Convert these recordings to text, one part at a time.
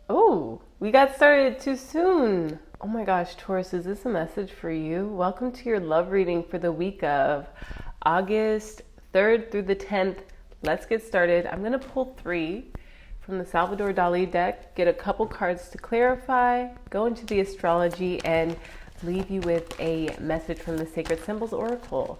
Oh, we got started too soon. Oh my gosh, Taurus, is this a message for you? Welcome to your love reading for the week of August 3rd through the 10th. Let's get started. I'm going to pull 3 from the Salvador Dali deck, get a couple cards to clarify, go into the astrology, and leave you with a message from the Sacred Symbols Oracle.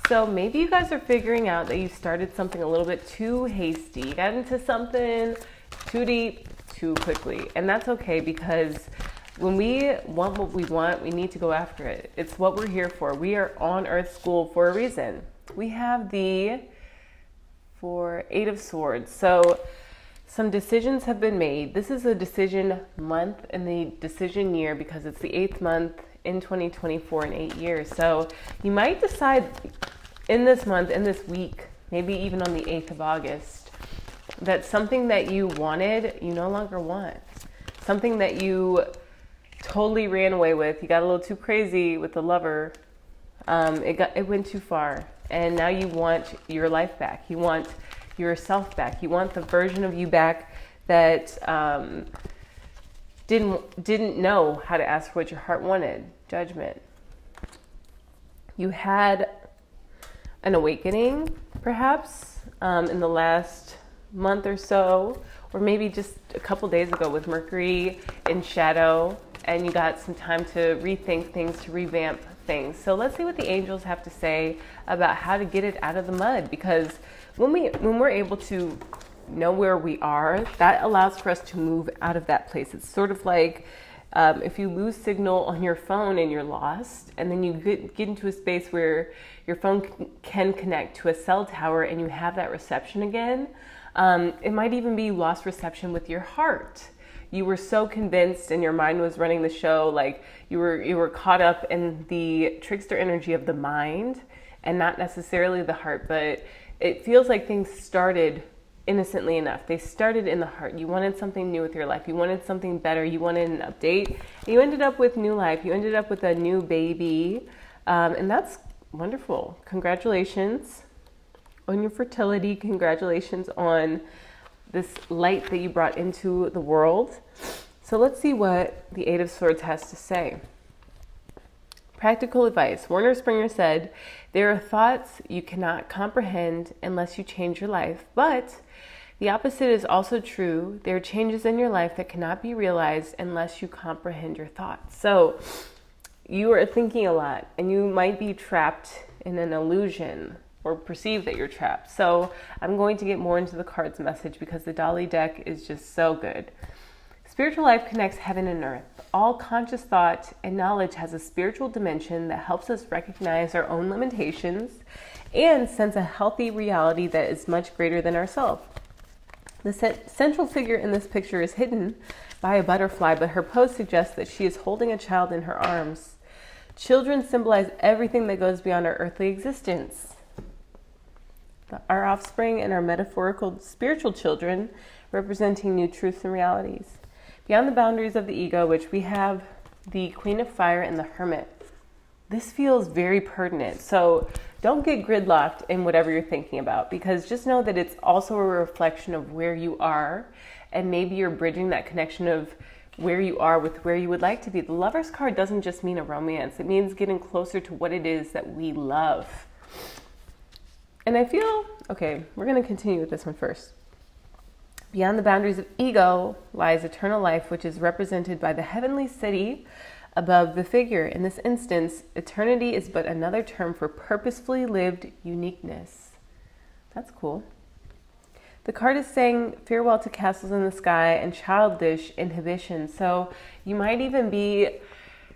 So maybe you guys are figuring out that you started something a little bit too hasty. You got into something too deep, too quickly. And that's okay, because when we want what we want, we need to go after it. It's what we're here for. We are on Earth School for a reason. We have the 8 of Swords. So some decisions have been made. This is a decision month in the decision year because it's the 8th month in 2024 in 8 years. So you might decide in this month, in this week, maybe even on the 8th of August, that something that you wanted, you no longer want. Something that you totally ran away with. You got a little too crazy with the lover. It went too far. And now you want your life back. You want yourself back. You want the version of you back that didn't know how to ask for what your heart wanted. Judgment. You had an awakening, perhaps, in the last month or so, or maybe just a couple days ago with Mercury in shadow, and you got some time to rethink things, to revamp things. So let's see what the angels have to say about how to get it out of the mud, because when we're able to know where we are, that allows for us to move out of that place. It's sort of like if you lose signal on your phone and you're lost, and then you get into a space where your phone can connect to a cell tower and you have that reception again. It might even be lost reception with your heart. You were so convinced and your mind was running the show, like you were caught up in the trickster energy of the mind and not necessarily the heart. But it feels like things started innocently enough. They started in the heart. You wanted something new with your life. You wanted something better. You wanted an update. You ended up with new life. You ended up with a new baby. And that's wonderful. Congratulations on your fertility. Congratulations on this light that you brought into the world. So let's see what the 8 of Swords has to say. Practical advice. Werner Springer said, "There are thoughts you cannot comprehend unless you change your life, but the opposite is also true. There are changes in your life that cannot be realized unless you comprehend your thoughts." So you are thinking a lot and you might be trapped in an illusion or perceive that you're trapped. So I'm going to get more into the cards message because the Dali deck is just so good. Spiritual life connects heaven and earth. All conscious thought and knowledge has a spiritual dimension that helps us recognize our own limitations and sense a healthy reality that is much greater than ourselves. The central figure in this picture is hidden by a butterfly, but her pose suggests that she is holding a child in her arms. Children symbolize everything that goes beyond our earthly existence. Our offspring and our metaphorical spiritual children representing new truths and realities. Beyond the boundaries of the ego, which we have the Queen of Fire and the Hermit. This feels very pertinent. So don't get gridlocked in whatever you're thinking about, because just know that it's also a reflection of where you are, and maybe you're bridging that connection of where you are with where you would like to be. The Lover's card doesn't just mean a romance. It means getting closer to what it is that we love. And I feel, okay, we're going to continue with this one first. Beyond the boundaries of ego lies eternal life, which is represented by the heavenly city above the figure. In this instance, eternity is but another term for purposefully lived uniqueness. That's cool. The card is saying farewell to castles in the sky and childish inhibition. So you might even be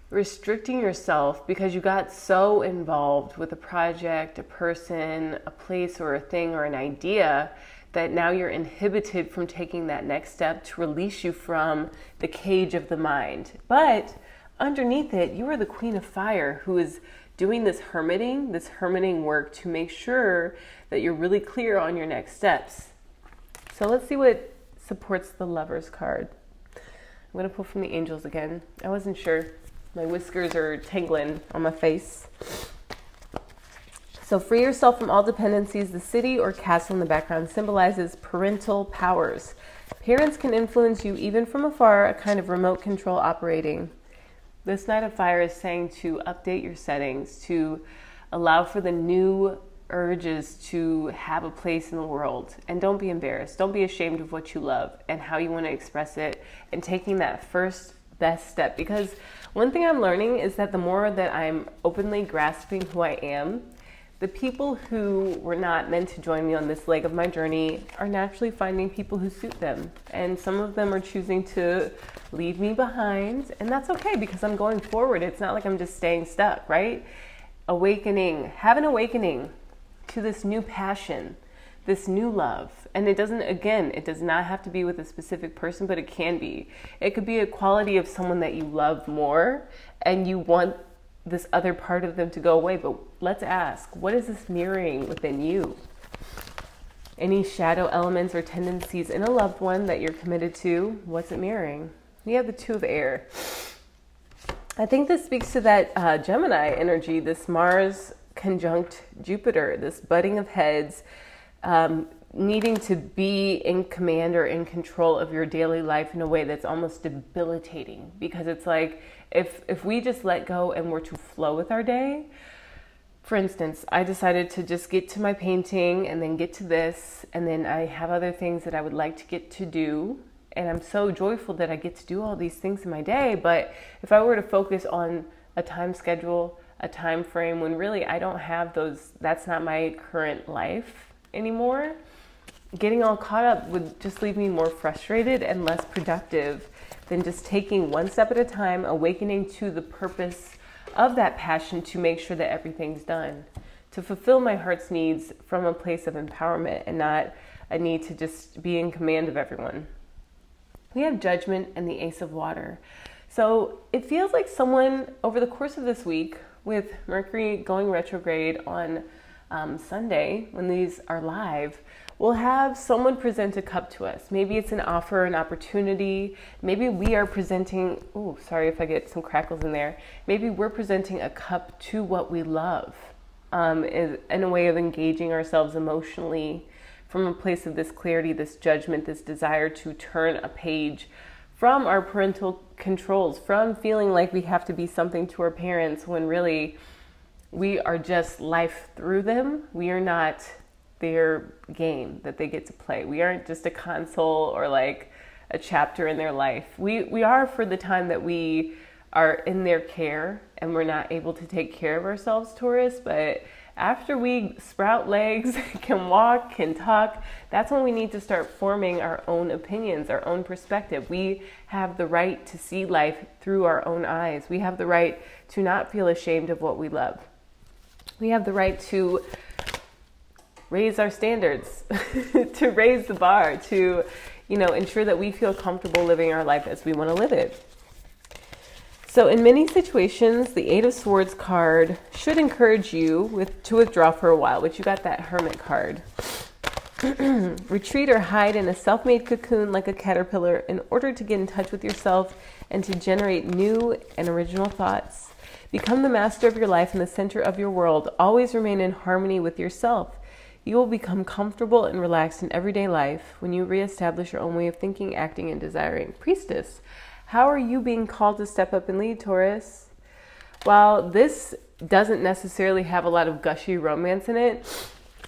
restricting yourself because you got so involved with a project, a person, a place, or a thing, or an idea that now you're inhibited from taking that next step to release you from the cage of the mind. But underneath it, you are the Queen of Fire who is doing this hermiting work to make sure that you're really clear on your next steps. So let's see what supports the Lover's card. I'm going to pull from the angels again. I wasn't sure. My whiskers are tangling on my face. So free yourself from all dependencies. The city or castle in the background symbolizes parental powers. Parents can influence you even from afar, a kind of remote control operating. This Knight of Fire is saying to update your settings, to allow for the new urges to have a place in the world. And don't be embarrassed. Don't be ashamed of what you love and how you want to express it, and taking that first best step. Because one thing I'm learning is that the more that I'm openly grasping who I am, the people who were not meant to join me on this leg of my journey are naturally finding people who suit them. And some of them are choosing to leave me behind. And that's okay, because I'm going forward. It's not like I'm just staying stuck, right? Awakening, have an awakening to this new passion, this new love. And it doesn't, again, it does not have to be with a specific person, but it can be. It could be a quality of someone that you love more and you want this other part of them to go away. But let's ask, what is this mirroring within you? Any shadow elements or tendencies in a loved one that you're committed to, what's it mirroring? We have the Two of Air. I think this speaks to that Gemini energy, this Mars conjunct Jupiter, this butting of heads, needing to be in command or in control of your daily life in a way that's almost debilitating. Because it's like, if we just let go and were to flow with our day, for instance, I decided to just get to my painting and then get to this, and then I have other things that I would like to get to do. And I'm so joyful that I get to do all these things in my day. But if I were to focus on a time schedule, a time frame, when really I don't have those, that's not my current life anymore, getting all caught up would just leave me more frustrated and less productive than just taking one step at a time, awakening to the purpose of that passion to make sure that everything's done, to fulfill my heart's needs from a place of empowerment and not a need to just be in command of everyone. We have Judgment and the Ace of Water. So it feels like someone over the course of this week, with Mercury going retrograde on Sunday, when these are live, we'll have someone present a cup to us. Maybe it's an offer, an opportunity. Maybe we are presenting, oh, sorry if I get some crackles in there. Maybe we're presenting a cup to what we love, in a way of engaging ourselves emotionally from a place of this clarity, this judgment, this desire to turn a page from our parental controls, from feeling like we have to be something to our parents when really we are just life through them. We are not their game that they get to play. We aren't just a console or like a chapter in their life. We are for the time that we are in their care and we're not able to take care of ourselves, Taurus. But after we sprout legs, can walk, can talk, that's when we need to start forming our own opinions, our own perspective. We have the right to see life through our own eyes. We have the right to not feel ashamed of what we love. We have the right to raise our standards, to raise the bar, to, ensure that we feel comfortable living our life as we want to live it. So in many situations, the Eight of Swords card should encourage you to withdraw for a while, but you got that Hermit card. Retreat or hide in a self-made cocoon like a caterpillar in order to get in touch with yourself and to generate new and original thoughts. Become the master of your life and the center of your world. Always remain in harmony with yourself. You will become comfortable and relaxed in everyday life when you reestablish your own way of thinking, acting, and desiring. Priestess. How are you being called to step up and lead, Taurus? While this doesn't necessarily have a lot of gushy romance in it,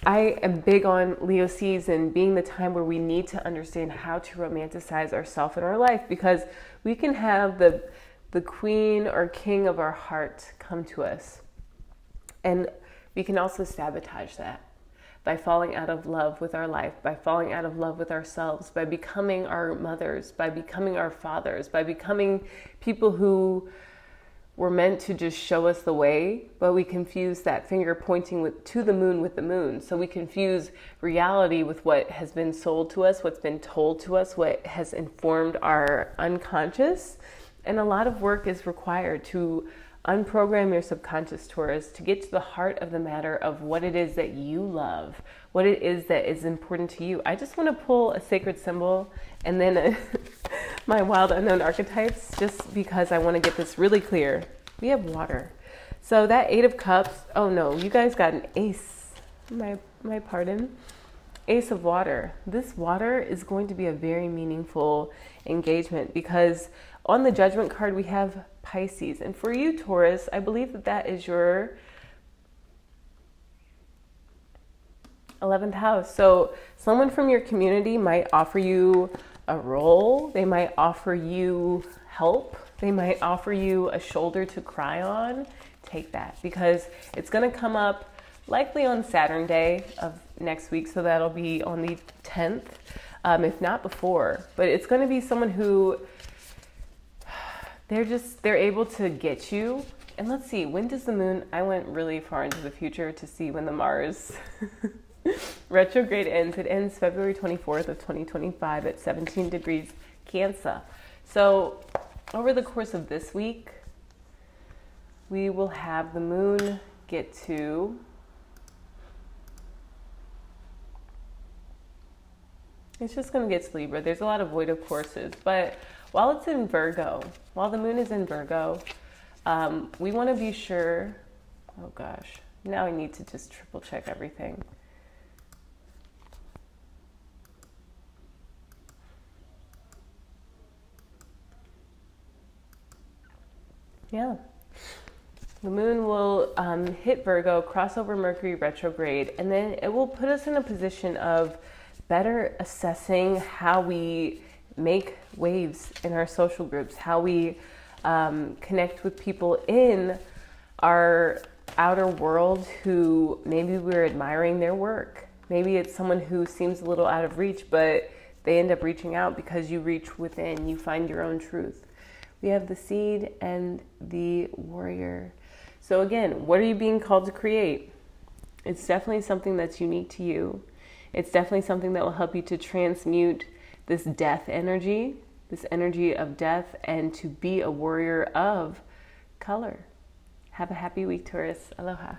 I am big on Leo season being the time where we need to understand how to romanticize ourselves in our life, because we can have the queen or king of our heart come to us. And we can also sabotage that by falling out of love with our life, by falling out of love with ourselves, by becoming our mothers, by becoming our fathers, by becoming people who were meant to just show us the way, but we confuse that finger pointing to the moon with the moon. So we confuse reality with what has been sold to us, what's been told to us, what has informed our unconscious. And a lot of work is required to unprogram your subconscious, Taurus, to get to the heart of the matter of what it is that you love, what it is that is important to you. I just want to pull a sacred symbol and then my wild unknown archetypes, just because I want to get this really clear. We have water. So that Eight of Cups, oh no, you guys got an ace. My pardon. Ace of Water. This water is going to be a very meaningful engagement because on the Judgment card we have Pisces. And for you, Taurus, I believe that that is your 11th house. So someone from your community might offer you a role. They might offer you help. They might offer you a shoulder to cry on. Take that, because it's going to come up likely on Saturn day of next week. So that'll be on the 10th, if not before. But it's going to be someone who they're able to get you. And let's see, when does the moon, I went really far into the future to see when the Mars retrograde ends. It ends February 24th of 2025 at 17 degrees Cancer. So over the course of this week, we will have the moon get to it's just going to get to Libra. There's a lot of void of courses, but while it's in Virgo, while the moon is in Virgo, we want to be sure, oh gosh, now I need to just triple check everything. Yeah. The moon will hit Virgo, cross over Mercury retrograde, and then it will put us in a position of better assessing how we make waves in our social groups, how we connect with people in our outer world who maybe we're admiring their work. Maybe it's someone who seems a little out of reach, but they end up reaching out because you reach within, you find your own truth. We have the seed and the warrior. So again, what are you being called to create? It's definitely something that's unique to you. It's definitely something that will help you to transmute this death energy, this energy of death, and to be a warrior of color. Have a happy week, Taurus. Aloha.